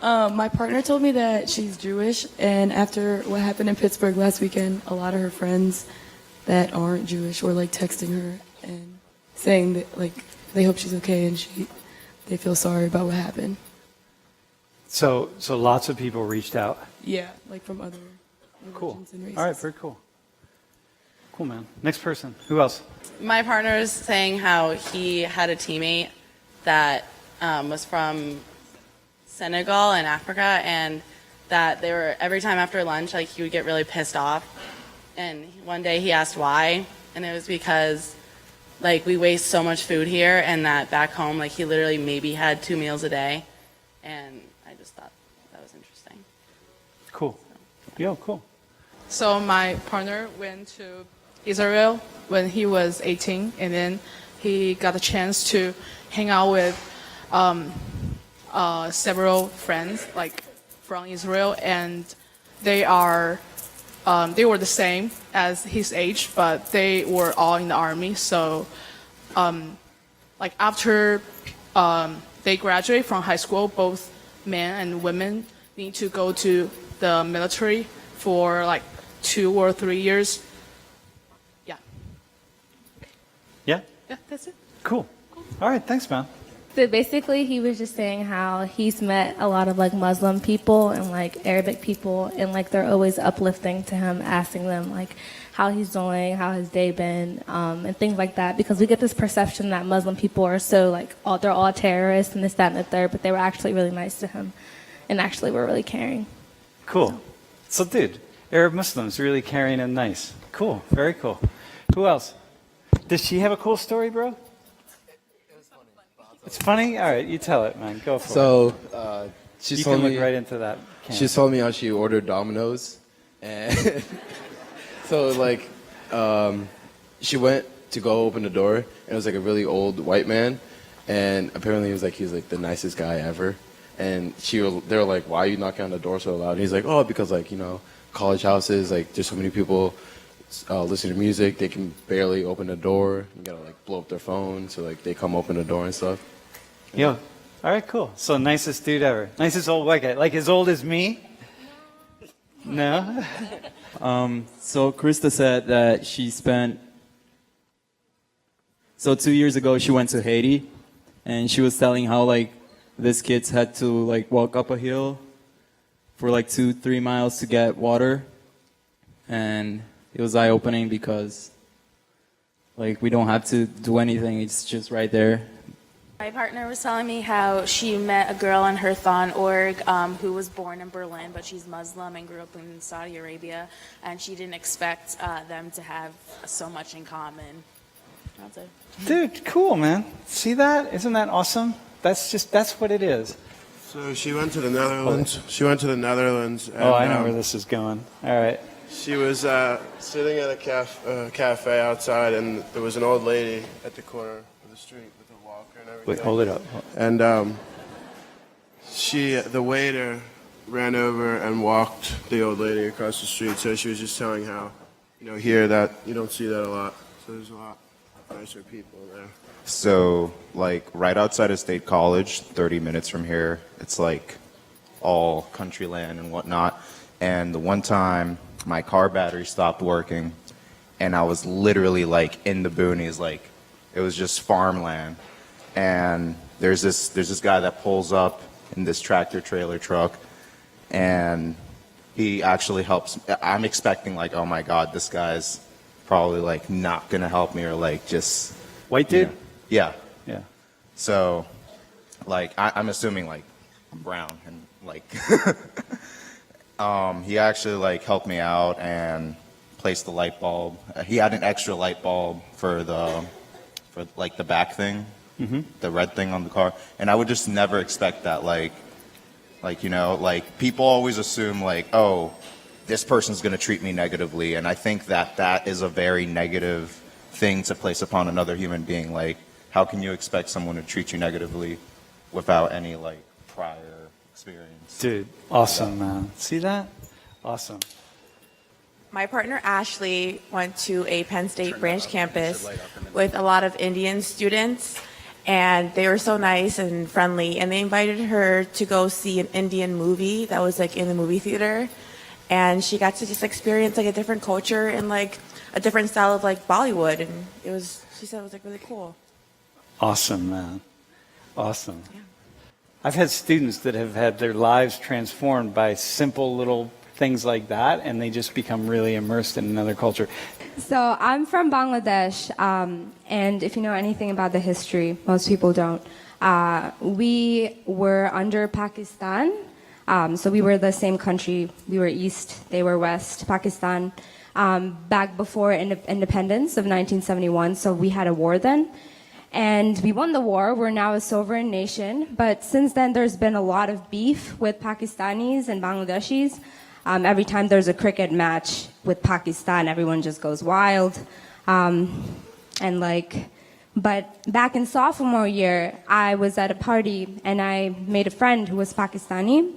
My partner told me that she's Jewish, and after what happened in Pittsburgh last weekend, a lot of her friends that aren't Jewish were like texting her and saying that like they hope she's okay and they feel sorry about what happened. So lots of people reached out. Yeah, like from other Cool. religions and races. All right, very cool. Cool, man. Next person. Who else? My partner is saying how he had a teammate that was from Senegal in Africa, and that they were every time after lunch, like he would get really pissed off. And one day he asked why, and it was because like we waste so much food here, and that back home, like he literally maybe had 2 meals a day, and I just thought that was interesting. Cool. Yeah, cool. So my partner went to Israel when he was 18, and then he got a chance to hang out with several friends like from Israel, and they were the same as his age, but they were all in the army. So like after they graduate from high school, both men and women need to go to the military for like 2 or 3 years. Yeah. Yeah? Yeah, that's it. Cool. All right, thanks, man. So basically, he was just saying how he's met a lot of like Muslim people and like Arabic people, and like they're always uplifting to him, asking them like how he's doing, how his day been, and things like that. Because we get this perception that Muslim people are so like they're all terrorists and this, that, and the third, but they were actually really nice to him, and actually were really caring. Cool. So, dude, Arab Muslims really caring and nice. Cool. Very cool. Who else? Does she have a cool story, bro? It's funny? All right, you tell it, man. Go for it. So, she You told can me look right into that can. she told me how she ordered Domino's, and so like she went to go open the door, and it was like a really old white man, and apparently he was like the nicest guy ever, and they were like, why are you knocking on the door so loud? And he's like, oh, because like college houses, like there's so many people listening to music, they can barely open the door. You gotta like blow up their phone so like they come open the door and stuff. Yo. All right, cool. So, nicest dude ever. Nicest old white guy. Like as old as me? No? So Krista said that so 2 years ago she went to Haiti, and she was telling how like these kids had to like walk up a hill for like 2-3 miles to get water, and it was eye-opening because like we don't have to do anything, it's just right there. My partner was telling me how she met a girl in her Thon org who was born in Berlin, but she's Muslim and grew up in Saudi Arabia, and she didn't expect them to have so much in common. That's it. Dude, cool, man. See that? Isn't that awesome? That's what it is. So she went to the Netherlands. And, I know where this is going. All right. She was sitting at a cafe outside, and there was an old lady at the corner of the street with a walker and everything. Wait, hold it up. And the waiter ran over and walked the old lady across the street. So she was just telling how, here that you don't see that a lot. So there's a lot nicer people there. So, like, right outside of State College, 30 minutes from here, it's like all country land and whatnot. And the one time my car battery stopped working, and I was literally like in the boonies, like it was just farmland. And there's this guy that pulls up in this tractor trailer truck, and he actually helps. I'm expecting like, oh my God, this guy's probably like not gonna help me, or like just white dude. Yeah. Yeah. So, like, I'm assuming like I'm brown and like. He actually like helped me out and placed the light bulb. He had an extra light bulb for like the back thing, the red thing on the car, and I would just never expect that. Like people always assume like, oh, this person's gonna treat me negatively, and I think that is a very negative thing to place upon another human being. Like, how can you expect someone to treat you negatively without any like prior experience? Dude, awesome, man. See that? Awesome. My partner Ashley went to a Penn State branch campus with a lot of Indian students, and they were so nice and friendly, and they invited her to go see an Indian movie that was like in the movie theater, and she got to just experience like a different culture and like a different style of like Bollywood, and she said it was like really cool. Awesome, man. Awesome. Yeah. I've had students that have had their lives transformed by simple little things like that, and they just become really immersed in another culture. So I'm from Bangladesh, and if you know anything about the history, most people don't. We were under Pakistan, so we were the same country. We were East, they were West, Pakistan, back before independence of 1971, so we had a war then. And we won the war. We're now a sovereign nation. But since then, there's been a lot of beef with Pakistanis and Bangladeshis. Every time there's a cricket match with Pakistan, everyone just goes wild. But back in sophomore year, I was at a party and I made a friend who was Pakistani.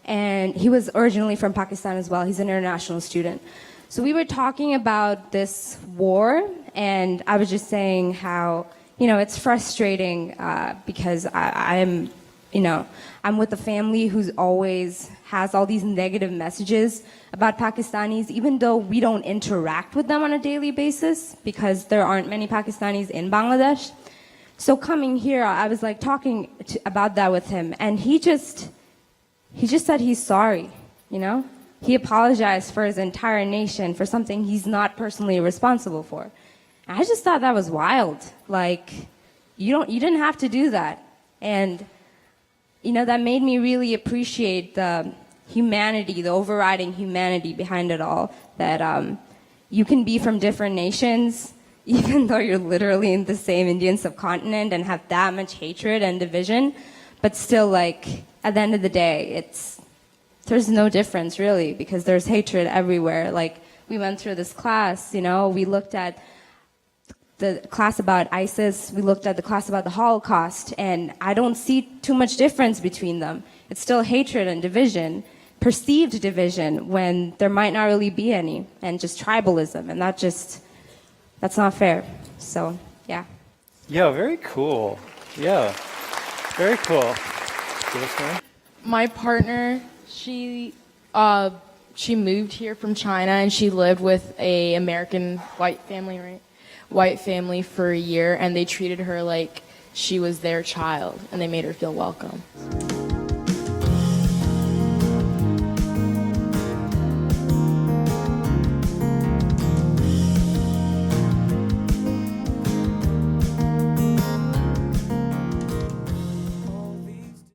And he was originally from Pakistan as well. He's an international student. So we were talking about this war, and I was just saying how, it's frustrating because I'm with a family who's always has all these negative messages about Pakistanis, even though we don't interact with them on a daily basis because there aren't many Pakistanis in Bangladesh. So coming here, I was like talking about that with him, and he just said he's sorry, He apologized for his entire nation for something he's not personally responsible for. I just thought that was wild. Like, you didn't have to do that. And, that made me really appreciate the humanity, the overriding humanity behind it all. That you can be from different nations, even though you're literally in the same Indian subcontinent and have that much hatred and division. But still, like, at the end of the day, there's no difference really, because there's hatred everywhere. Like, we went through this class, we looked at the class about ISIS, we looked at the class about the Holocaust, and I don't see too much difference between them. It's still hatred and division, perceived division, when there might not really be any, and just tribalism, and that's not fair. So, yeah. Yeah, very cool. Yeah, very cool. My partner, she moved here from China, and she lived with a American white family, right? White family for a year, and they treated her like she was their child, and they made her feel welcome.